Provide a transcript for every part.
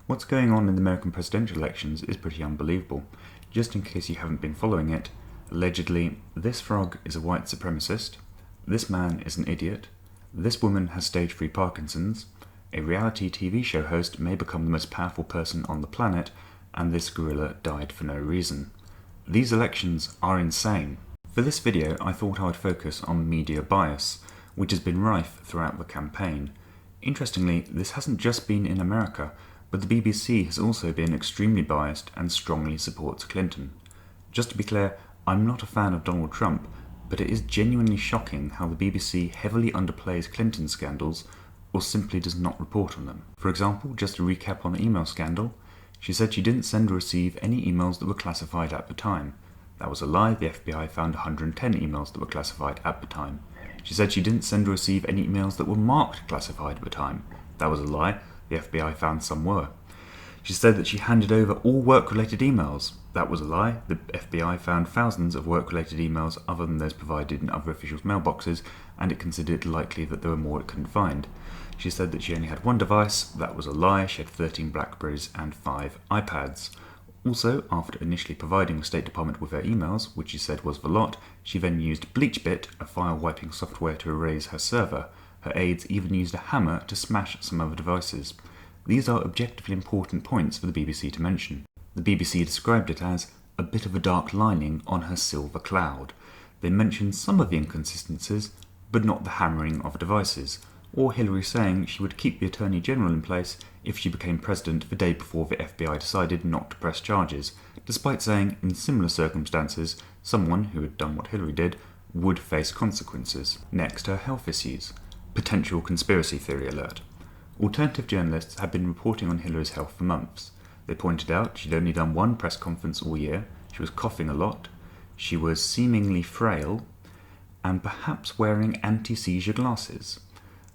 What's going on in the American presidential elections is pretty unbelievable. Just in case you haven't been following it, allegedly, this frog is a white supremacist, this man is an idiot, this woman has stage 3 Parkinson's, a reality TV show host may become the most powerful person on the planet, and this gorilla died for no reason. These elections are insane. For this video, I thought I would focus on media bias, which has been rife throughout the campaign. Interestingly, this hasn't just been in America, but the BBC has also been extremely biased and strongly supports Clinton. Just to be clear, I'm not a fan of Donald Trump, but it is genuinely shocking how the BBC heavily underplays Clinton scandals or simply does not report on them. For example, just to recap on the email scandal, she said she didn't send or receive any emails that were classified at the time. That was a lie. The FBI found 110 emails that were classified at the time. She said she didn't send or receive any emails that were marked classified at the time. That was a lie. The FBI found some were. She said that she handed over all work-related emails. That was a lie. The FBI found thousands of work-related emails other than those provided in other officials' mailboxes, and it considered likely that there were more it couldn't find. She said that she only had one device. That was a lie. She had 13 BlackBerries and 5 iPads. Also, after initially providing the State Department with her emails, which she said was the lot, she then used BleachBit, a file-wiping software, to erase her server. Her aides even used a hammer to smash some other devices. These are objectively important points for the BBC to mention. The BBC described it as a bit of a dark lining on her silver cloud. They mentioned some of the inconsistencies, but not the hammering of devices, or Hillary saying she would keep the Attorney General in place if she became president the day before the FBI decided not to press charges, despite saying in similar circumstances someone who had done what Hillary did would face consequences. Next, her health issues. Potential conspiracy theory alert. Alternative journalists had been reporting on Hillary's health for months. They pointed out she'd only done one press conference all year, she was coughing a lot, she was seemingly frail, and perhaps wearing anti-seizure glasses.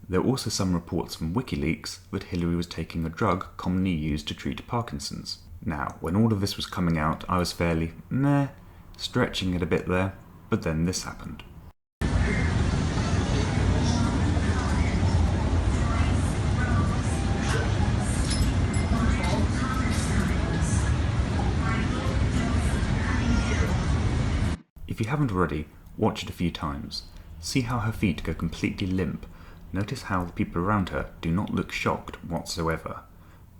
There were also some reports from WikiLeaks that Hillary was taking a drug commonly used to treat Parkinson's. Now, when all of this was coming out, I was fairly stretching it a bit there, but then this happened. If you haven't already, watch it a few times. See how her feet go completely limp. Notice how the people around her do not look shocked whatsoever.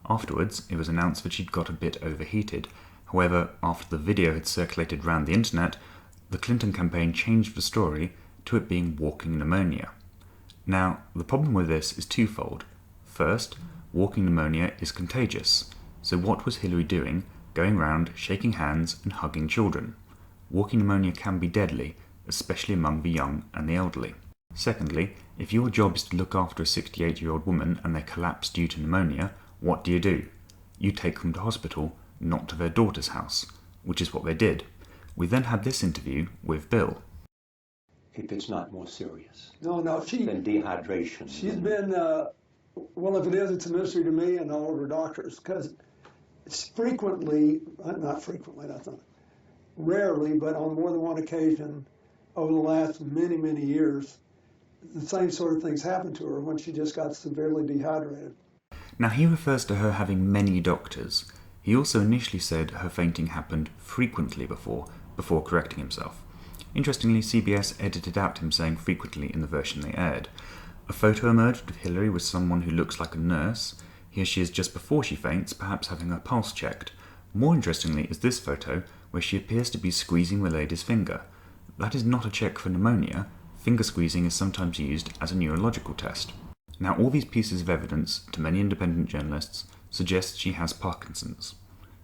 Afterwards, it was announced that she'd got a bit overheated. However, after the video had circulated around the internet, the Clinton campaign changed the story to it being walking pneumonia. Now, the problem with this is twofold. First, walking pneumonia is contagious. So what was Hillary doing, going around shaking hands and hugging children? Walking pneumonia can be deadly, especially among the young and the elderly. Secondly, if your job is to look after a 68-year-old woman and they collapse due to pneumonia, what do? You take them to hospital, not to their daughter's house, which is what they did. We then had this interview with Bill. If it's not more serious No, than dehydration. she's been, well, if it is, it's a mystery to me and all of her doctors, because it's frequently, not frequently, that's not, rarely, but on more than one occasion over the last many, many years, the same sort of things happened to her when she just got severely dehydrated. Now he refers to her having many doctors. He also initially said her fainting happened frequently before correcting himself. Interestingly, CBS edited out him saying frequently in the version they aired. A photo emerged of Hillary with someone who looks like a nurse. Here she is just before she faints, perhaps having her pulse checked. More interestingly is this photo where she appears to be squeezing the lady's finger. That is not a check for pneumonia. Finger squeezing is sometimes used as a neurological test. Now, all these pieces of evidence, to many independent journalists, suggest she has Parkinson's.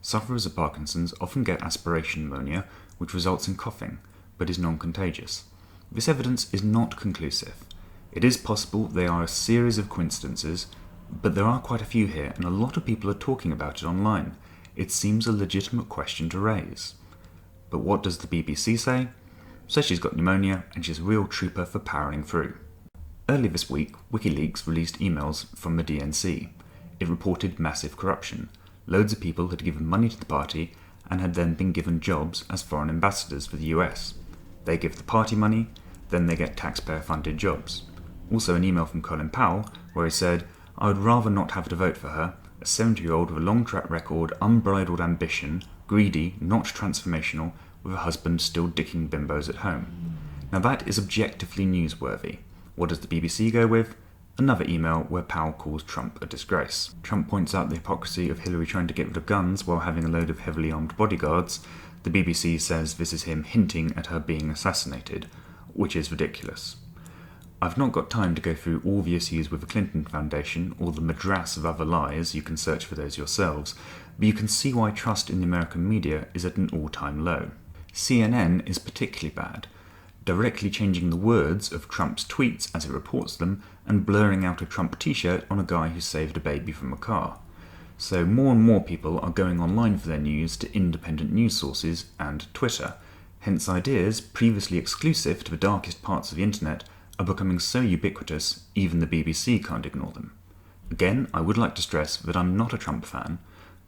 Sufferers of Parkinson's often get aspiration pneumonia, which results in coughing, but is non-contagious. This evidence is not conclusive. It is possible they are a series of coincidences, but there are quite a few here, and a lot of people are talking about it online. It seems a legitimate question to raise. But what does the BBC say? Says she's got pneumonia and she's a real trooper for powering through. Earlier this week, WikiLeaks released emails from the DNC. It reported massive corruption. Loads of people had given money to the party and had then been given jobs as foreign ambassadors for the US. They give the party money, then they get taxpayer-funded jobs. Also an email from Colin Powell where he said, "I would rather not have to vote for her, a 70-year-old with a long track record, unbridled ambition, greedy, not transformational, with a husband still dicking bimbos at home. Now that is objectively newsworthy. What does the BBC go with? Another email where Powell calls Trump a disgrace. Trump points out the hypocrisy of Hillary trying to get rid of guns while having a load of heavily armed bodyguards. The BBC says this is him hinting at her being assassinated, which is ridiculous. I've not got time to go through all the issues with the Clinton Foundation or the madras of other lies, you can search for those yourselves, but you can see why trust in the American media is at an all-time low. CNN is particularly bad, directly changing the words of Trump's tweets as it reports them and blurring out a Trump t-shirt on a guy who saved a baby from a car. So more and more people are going online for their news to independent news sources and Twitter. Hence ideas previously exclusive to the darkest parts of the internet are becoming so ubiquitous even the BBC can't ignore them. Again, I would like to stress that I'm not a Trump fan,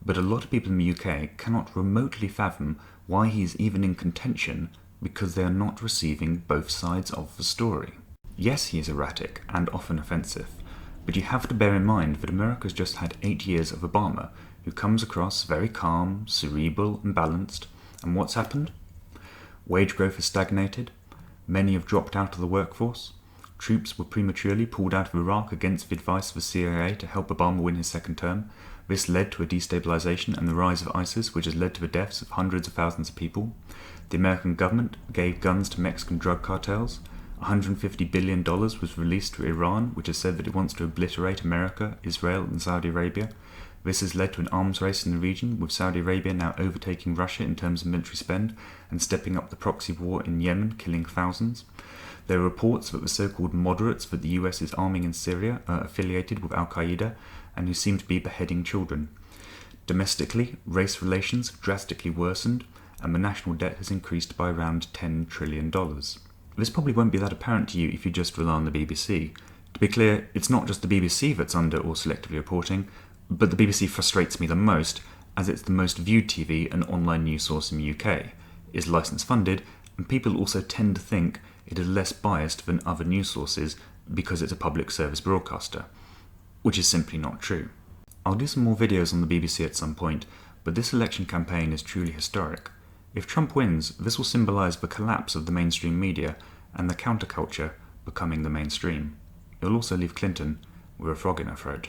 but a lot of people in the UK cannot remotely fathom why he is even in contention because they are not receiving both sides of the story. Yes, he is erratic and often offensive, but you have to bear in mind that America's just had 8 years of Obama, who comes across very calm, cerebral and balanced, and what's happened? Wage growth has stagnated, many have dropped out of the workforce, troops were prematurely pulled out of Iraq against the advice of the CIA to help Obama win his second term. This led to a destabilization and the rise of ISIS, which has led to the deaths of hundreds of thousands of people. The American government gave guns to Mexican drug cartels. $150 billion was released to Iran, which has said that it wants to obliterate America, Israel and Saudi Arabia. This has led to an arms race in the region, with Saudi Arabia now overtaking Russia in terms of military spend and stepping up the proxy war in Yemen, killing thousands. There are reports that the so-called moderates that the US is arming in Syria are affiliated with Al-Qaeda and who seem to be beheading children. Domestically, race relations have drastically worsened and the national debt has increased by around $10 trillion. This probably won't be that apparent to you if you just rely on the BBC. To be clear, it's not just the BBC that's under or selectively reporting, but the BBC frustrates me the most as it's the most viewed TV and online news source in the UK, is licence funded, and people also tend to think it is less biased than other news sources because it's a public service broadcaster, which is simply not true. I'll do some more videos on the BBC at some point, but this election campaign is truly historic. If Trump wins, this will symbolise the collapse of the mainstream media and the counterculture becoming the mainstream. It will also leave Clinton with a frog in her throat.